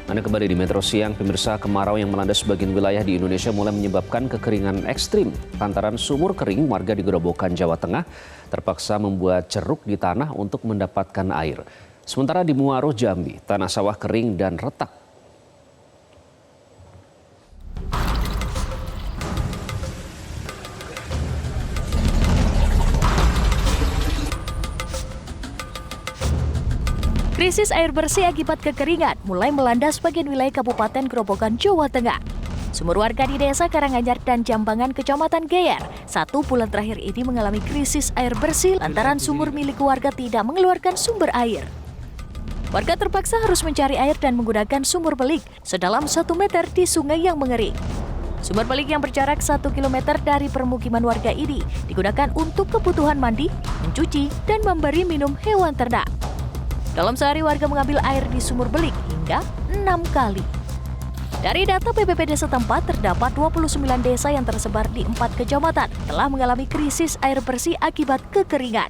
Anda kembali di Metro Siang, pemirsa. Kemarau yang melanda sebagian wilayah di Indonesia mulai menyebabkan kekeringan ekstrim. Lantaran sumur kering, warga di Gerobokan, Jawa Tengah terpaksa membuat ceruk di tanah untuk mendapatkan air. Sementara di Muaro, Jambi, tanah sawah kering dan retak. Krisis air bersih akibat kekeringan mulai melanda sebagian wilayah Kabupaten Gerobokan, Jawa Tengah. Sumur warga di Desa Karanganyar dan Jambangan, Kecamatan Geyer, 1 bulan terakhir ini mengalami krisis air bersih lantaran sumur milik warga tidak mengeluarkan sumber air. Warga terpaksa harus mencari air dan menggunakan sumur belik sedalam 1 meter di sungai yang mengering. Sumur belik yang berjarak 1 kilometer dari permukiman warga ini digunakan untuk kebutuhan mandi, mencuci, dan memberi minum hewan ternak. Dalam sehari warga mengambil air di sumur belik hingga 6 kali. Dari data BPBD setempat terdapat 29 desa yang tersebar di 4 kecamatan telah mengalami krisis air bersih akibat kekeringan.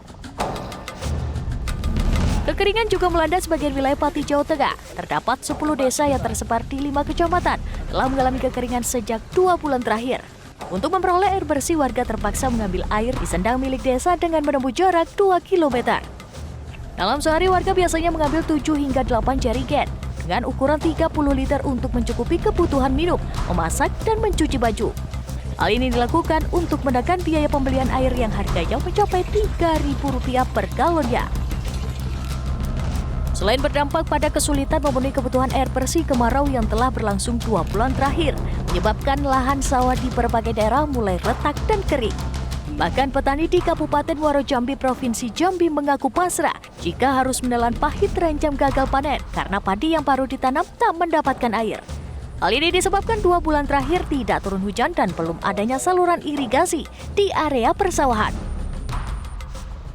Kekeringan juga melanda sebagian wilayah Pati, Jawa Tengah. Terdapat 10 desa yang tersebar di 5 kecamatan telah mengalami kekeringan sejak 2 bulan terakhir. Untuk memperoleh air bersih, warga terpaksa mengambil air di sendang milik desa dengan menempuh jarak 2 km. Dalam sehari warga biasanya mengambil 7 hingga 8 jerigen dengan ukuran 30 liter untuk mencukupi kebutuhan minum, memasak, dan mencuci baju. Hal ini dilakukan untuk menekan biaya pembelian air yang harganya mencapai Rp3.000 per galonnya. Selain berdampak pada kesulitan memenuhi kebutuhan air bersih, kemarau yang telah berlangsung 2 bulan terakhir menyebabkan lahan sawah di berbagai daerah mulai retak dan kering. Bahkan petani di Kabupaten Muaro Jambi, Provinsi Jambi mengaku pasrah jika harus menelan pahit terancam gagal panen karena padi yang baru ditanam tak mendapatkan air. Hal ini disebabkan 2 bulan terakhir tidak turun hujan dan belum adanya saluran irigasi di area persawahan.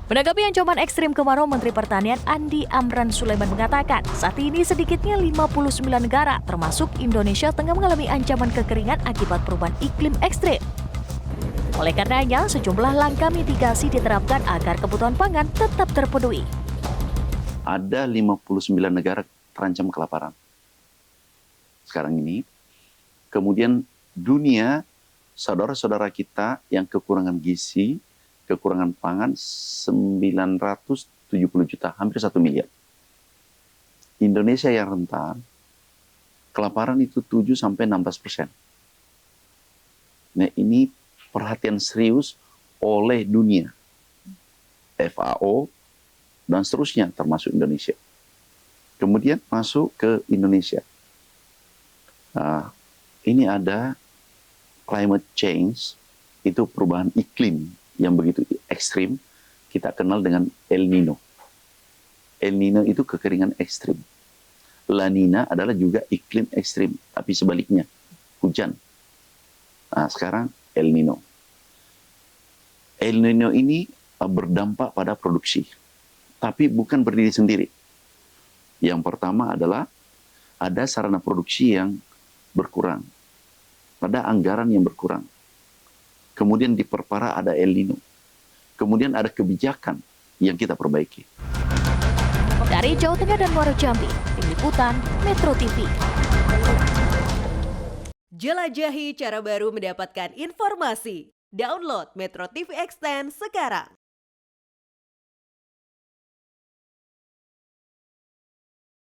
Menanggapi ancaman ekstrim kemarau, Menteri Pertanian Andi Amran Sulaiman mengatakan saat ini sedikitnya 59 negara termasuk Indonesia tengah mengalami ancaman kekeringan akibat perubahan iklim ekstrim. Oleh karenanya, sejumlah langkah mitigasi diterapkan agar kebutuhan pangan tetap terpenuhi. Ada 59 negara terancam kelaparan sekarang ini. Kemudian dunia, saudara-saudara kita yang kekurangan gizi, kekurangan pangan 970 juta, hampir 1 miliar. Indonesia yang rentan, kelaparan itu 7-16%. Nah, ini perhatian serius oleh dunia, FAO, dan seterusnya termasuk Indonesia. Kemudian masuk ke Indonesia. Ini ada climate change, itu perubahan iklim yang begitu ekstrim, kita kenal dengan El Nino. El Nino itu kekeringan ekstrim. La Nina adalah juga iklim ekstrim, tapi sebaliknya, hujan. Nah, sekarang El Nino. El Nino ini berdampak pada produksi, tapi bukan berdiri sendiri. Yang pertama adalah ada sarana produksi yang berkurang, ada anggaran yang berkurang. Kemudian diperparah ada El Nino. Kemudian ada kebijakan yang kita perbaiki. Dari Jawa Tengah dan Muaro Jambi, Tim Liputan Metro TV. Jelajahi cara baru mendapatkan informasi. Download Metro TV Extend sekarang.